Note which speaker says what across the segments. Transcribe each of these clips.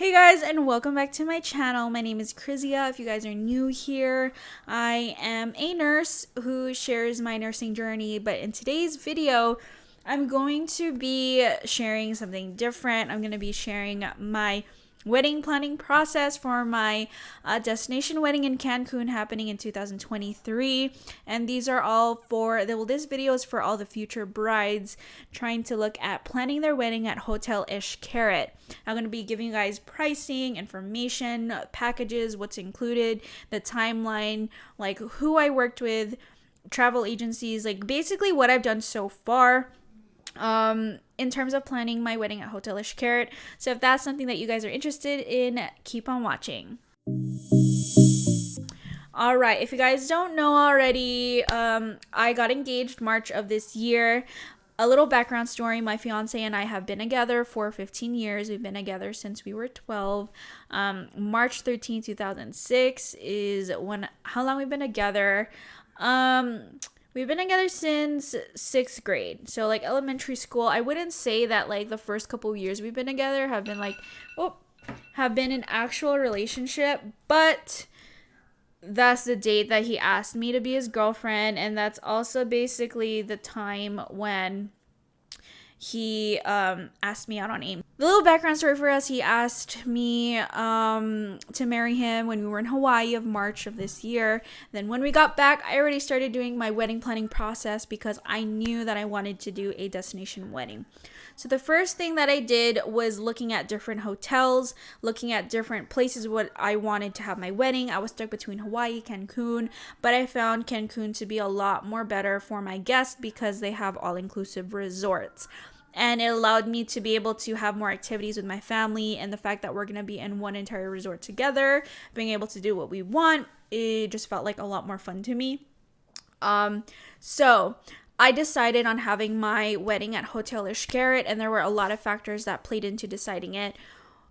Speaker 1: Hey guys, and welcome back to my channel. My name is Krizia. If you guys are new here, I am a nurse who shares my nursing journey, but in today's video, I'm going to be sharing something different. I'm going to be sharing my wedding planning process for my destination wedding in Cancun happening in 2023, and these are all for this video is for all the future brides trying to look at planning their wedding at Hotel Xcaret. I'm going to be giving you guys pricing, information, packages, what's included, the timeline, like who I worked with, travel agencies, like basically what I've done so far in terms of planning my wedding at Hotel Xcaret. So if that's something that you guys are interested in, keep on watching. All right, if you guys don't know already, I got engaged March of this year. A little background story: my fiance and I have been together for 15 years. We've been together since we were 12. March 13, 2006 is how long we've been together. We've been together since 6th grade. So like elementary school. I wouldn't say that like the first couple of years we've been together have been an actual relationship, but that's the date that he asked me to be his girlfriend, and that's also basically the time when he asked me out on AIM. The little background story for us: he asked me to marry him when we were in Hawaii of March of this year. Then when we got back, I already started doing my wedding planning process because I knew that I wanted to do a destination wedding. So the first thing that I did was looking at different hotels, looking at different places what I wanted to have my wedding. I was stuck between Hawaii, Cancun, but I found Cancun to be a lot more better for my guests because they have all-inclusive resorts. And it allowed me to be able to have more activities with my family, and the fact that we're going to be in one entire resort together, being able to do what we want, it just felt like a lot more fun to me. So I decided on having my wedding at Hotel Xcaret, and there were a lot of factors that played into deciding it.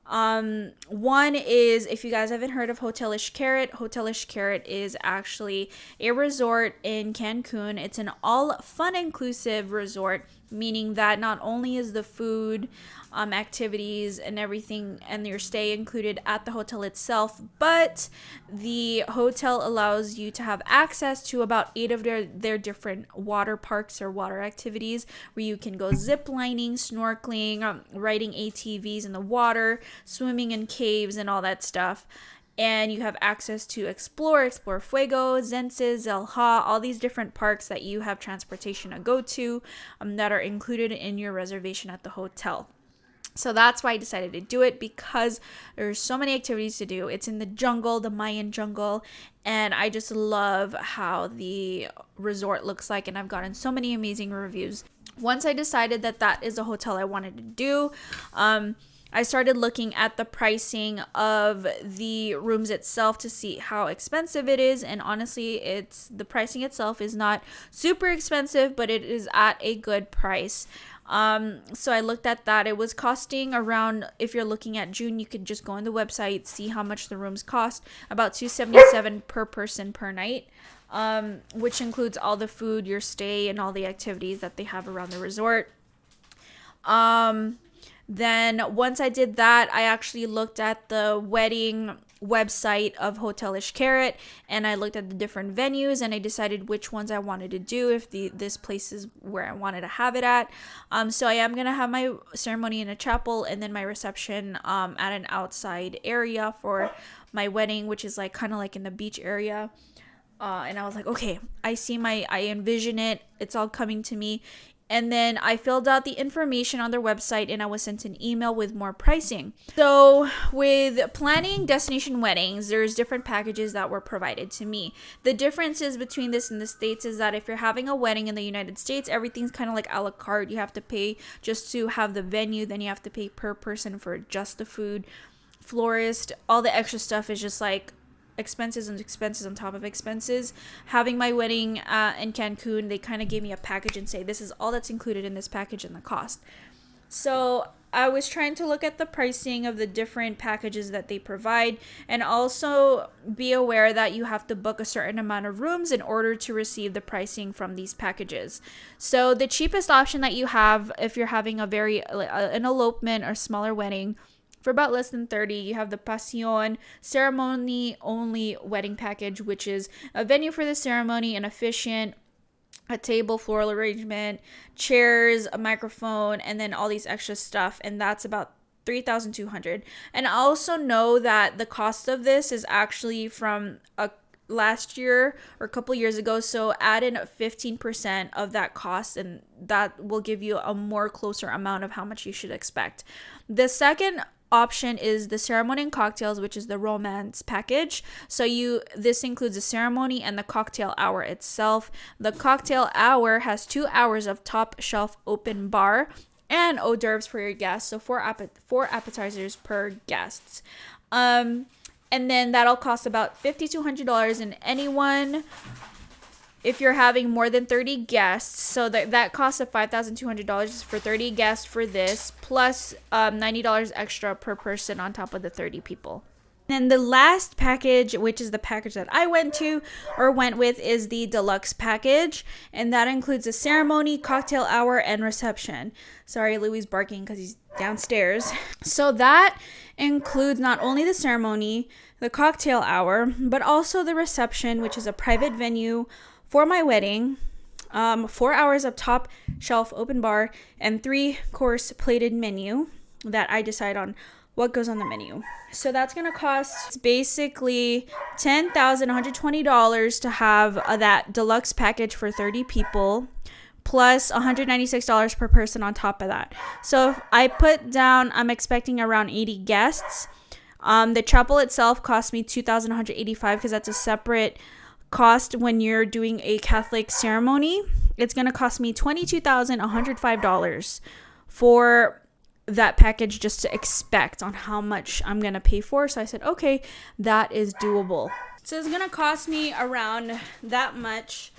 Speaker 1: One is, if you guys haven't heard of Hotel Xcaret is actually a resort in Cancun. It's an all fun inclusive resort, meaning that not only is the food, activities and everything and your stay included at the hotel itself, but the hotel allows you to have access to about 8 of their different water parks or water activities, where you can go zip lining, snorkeling, riding ATVs in the water, swimming in caves and all that stuff. And you have access to Explore Fuego, Zenses, Zelha, all these different parks that you have transportation to go to, that are included in your reservation at the hotel. So that's why I decided to do it, because there's so many activities to do. It's in the jungle, the Mayan jungle, and I just love how the resort looks like, and I've gotten so many amazing reviews. Once I decided that that is a hotel I wanted to do, I started looking at the pricing of the rooms itself to see how expensive it is, and honestly, the pricing itself is not super expensive, but it is at a good price. So I looked at that. It was costing around, if you're looking at June, you could just go on the website, see how much the rooms cost, about $277 per person per night, which includes all the food, your stay, and all the activities that they have around the resort. Then once I did that, I actually looked at the wedding website of Hotel Xcaret, and I looked at the different venues, and I decided which ones I wanted to do, if this place is where I wanted to have it at. So I am going to have my ceremony in a chapel, and then my reception at an outside area for my wedding, which is like kind of like in the beach area. And I was like, okay, I envision it. It's all coming to me. And then I filled out the information on their website, and I was sent an email with more pricing. So with planning destination weddings, there's different packages that were provided to me. The differences between this and the States is that if you're having a wedding in the United States, everything's kind of like a la carte. You have to pay just to have the venue, then you have to pay per person for just the food, florist, all the extra stuff is just like expenses and expenses on top of expenses. Having my wedding in Cancun, they kind of gave me a package and say, this is all that's included in this package and the cost. So I was trying to look at the pricing of the different packages that they provide, and also be aware that you have to book a certain amount of rooms in order to receive the pricing from these packages. So the cheapest option that you have if you're having an elopement or smaller wedding for about less than 30. You have the Pasión ceremony only wedding package, which is a venue for the ceremony, an officiant, a table, floral arrangement, chairs, a microphone, and then all these extra stuff. And that's about 3,200. And I also know that the cost of this is actually from a last year or a couple years ago, so add in 15% of that cost and that will give you a more closer amount of how much you should expect. The second option is the ceremony and cocktails, which is the romance package. So this includes the ceremony and the cocktail hour itself. The cocktail hour has 2 hours of top shelf open bar and hors d'oeuvres for your guests, so four appetizers per guests. And then that'll cost about $5,200. And anyone, if you're having more than 30 guests, so that costs of $5,200 for 30 guests for this, plus $90 extra per person on top of the 30 people. And the last package, which is the package that I went with, is the deluxe package. And that includes a ceremony, cocktail hour, and reception. Sorry, Louie's barking because he's downstairs. So that includes not only the ceremony, the cocktail hour, but also the reception, which is a private venue for my wedding, 4 hours of top shelf open bar, and 3-course plated menu that I decide on what goes on the menu. So that's going to cost basically $10,120 to have that deluxe package for 30 people, plus $196 per person on top of that. So if I put down, I'm expecting around 80 guests. The chapel itself cost me $2,185 because that's a separate cost when you're doing a Catholic ceremony. It's going to cost me $22,105 for that package just to expect on how much I'm going to pay for. So I said, okay, that is doable. So it's going to cost me around that much.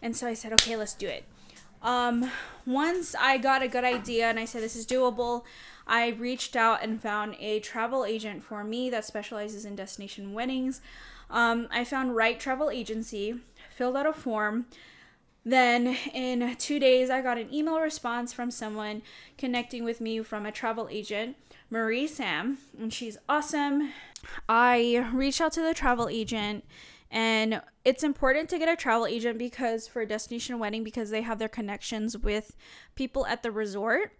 Speaker 1: And so I said, okay, let's do it. Once I got a good idea and I said, this is doable, I reached out and found a travel agent for me that specializes in destination weddings. I found Wright Travel Agency, filled out a form. Then in 2 days, I got an email response from someone connecting with me from a travel agent, Marie Sam, and she's awesome. I reached out to the travel agent, and it's important to get a travel agent because for a destination wedding, because they have their connections with people at the resort.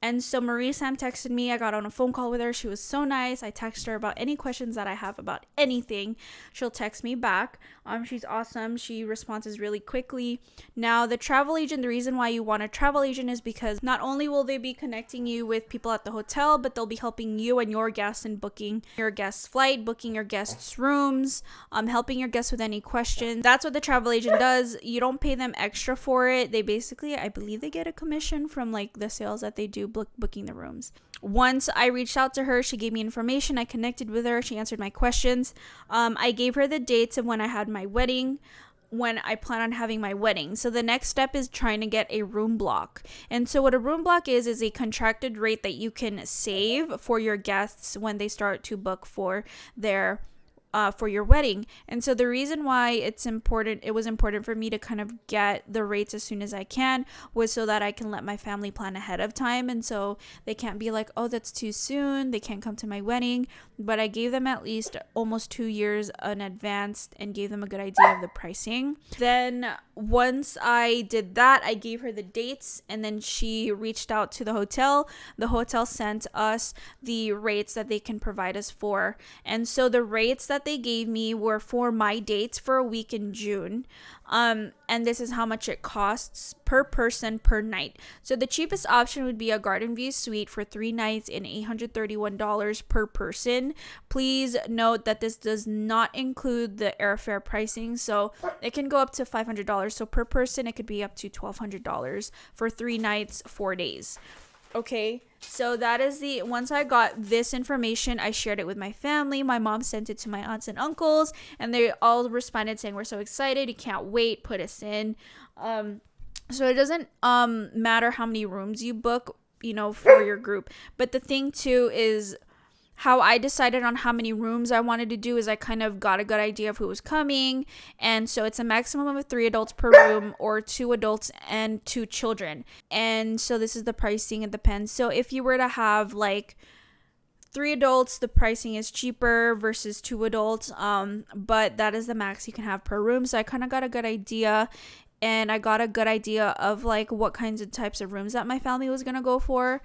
Speaker 1: And so Marie Sam texted me. I got on a phone call with her. She was so nice. I texted her about any questions that I have about anything. She'll text me back. She's awesome. She responds really quickly. Now, the travel agent, the reason why you want a travel agent is because not only will they be connecting you with people at the hotel, but they'll be helping you and your guests in booking your guest's flight, booking your guests' rooms, helping your guests with any questions. That's what the travel agent does. You don't pay them extra for it. They basically, I believe they get a commission from like the sales that they do booking the rooms. Once I reached out to her, she gave me information. I connected with her. She answered my questions. I gave her the dates of when I had my wedding, when I plan on having my wedding. So the next step is trying to get a room block. And so what a room block is a contracted rate that you can save for your guests when they start to book for their for your wedding. And so the reason why it was important for me to kind of get the rates as soon as I can was so that I can let my family plan ahead of time. And so they can't be like, oh, that's too soon, they can't come to my wedding. But I gave them at least almost 2 years in advance and gave them a good idea of the pricing. Then once I did that, I gave her the dates, and then she reached out to the hotel. The hotel sent us the rates that they can provide us for. And so the rates that they gave me were for my dates for a week in June. And this is how much it costs per person per night. So the cheapest option would be a garden view suite for 3 nights and $831 per person. Please note that this does not include the airfare pricing, so it can go up to $500. So per person, it could be up to $1,200 for 3 nights, 4 days. Okay, so that is once I got this information, I shared it with my family. My mom sent it to my aunts and uncles, and they all responded saying, we're so excited, you can't wait, put us in. So it doesn't matter how many rooms you book, for your group. But the thing too is how I decided on how many rooms I wanted to do is I kind of got a good idea of who was coming. And so it's a maximum of 3 adults per room or 2 adults and 2 children. And so this is the pricing. It depends. So if you were to have like 3 adults, the pricing is cheaper versus 2 adults, but that is the max you can have per room. So I kind of got a good idea, and I got a good idea of like what kinds of types of rooms that my family was gonna go for.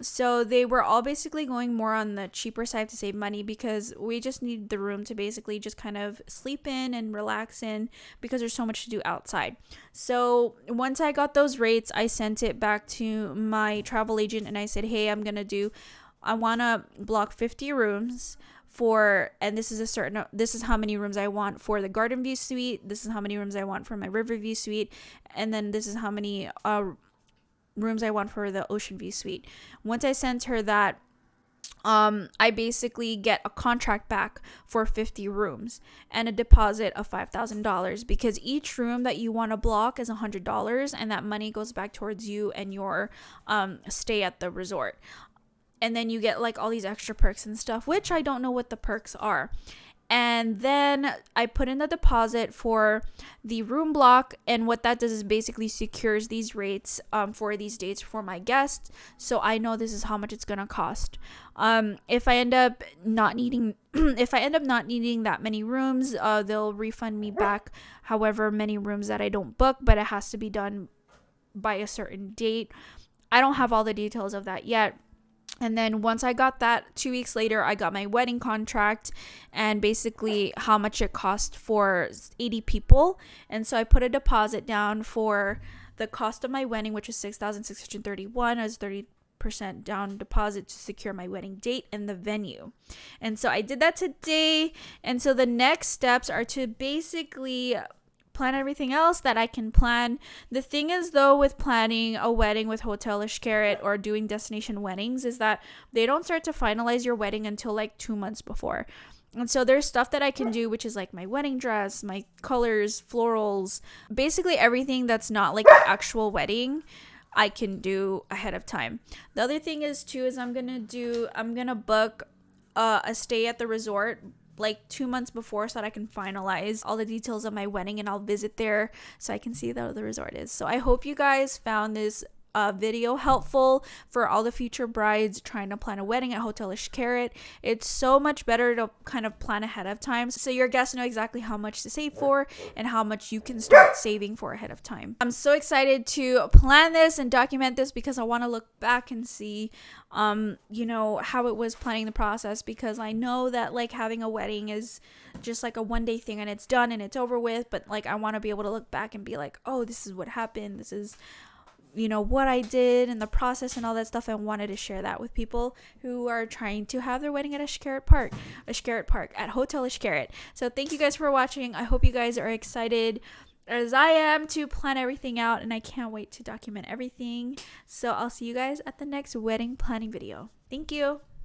Speaker 1: So they were all basically going more on the cheaper side to save money, because we just need the room to basically just kind of sleep in and relax in, because there's so much to do outside. So once I got those rates, I sent it back to my travel agent and I said, hey, I want to block 50 rooms for, and this is how many rooms I want for the garden view suite. This is how many rooms I want for my river view suite. And then this is how many rooms I want for the ocean view suite. Once I sent her that, I basically get a contract back for 50 rooms and a deposit of $5,000, because each room that you want to block is $100, and that money goes back towards you and your stay at the resort. And then you get like all these extra perks and stuff, which I don't know what the perks are. And then I put in the deposit for the room block, and what that does is basically secures these rates for these dates for my guests, so I know this is how much it's gonna cost. If I end up not needing that many rooms, they'll refund me back however many rooms that I don't book, but it has to be done by a certain date. I don't have all the details of that yet. And then once I got that, 2 weeks later, I got my wedding contract and basically how much it cost for 80 people. And so I put a deposit down for the cost of my wedding, which is $6,631, as 30% down deposit to secure my wedding date and the venue. And so I did that today. And so the next steps are to basically plan everything else that I can plan. The thing is, though, with planning a wedding with Hotel Xcaret or doing destination weddings, is that they don't start to finalize your wedding until like 2 months before. And so there's stuff that I can do, which is like my wedding dress, my colors, florals, basically everything that's not like the actual wedding, I can do ahead of time. The other thing is too, is I'm gonna book a stay at the resort like 2 months before, so that I can finalize all the details of my wedding, and I'll visit there so I can see how the resort is. So I hope you guys found this video helpful for all the future brides trying to plan a wedding at Hotel Xcaret. It's so much better to kind of plan ahead of time, so your guests know exactly how much to save for and how much you can start saving for ahead of time. I'm so excited to plan this and document this, because I want to look back and see how it was planning the process, because I know that like having a wedding is just like a one-day thing and it's done and it's over with, but like I want to be able to look back and be like, oh, this is what happened, this is what I did and the process and all that stuff. I wanted to share that with people who are trying to have their wedding at Xcaret Park at Hotel Xcaret. So thank you guys for watching. I hope you guys are excited as I am to plan everything out, and I can't wait to document everything. So I'll see you guys at the next wedding planning video. Thank you.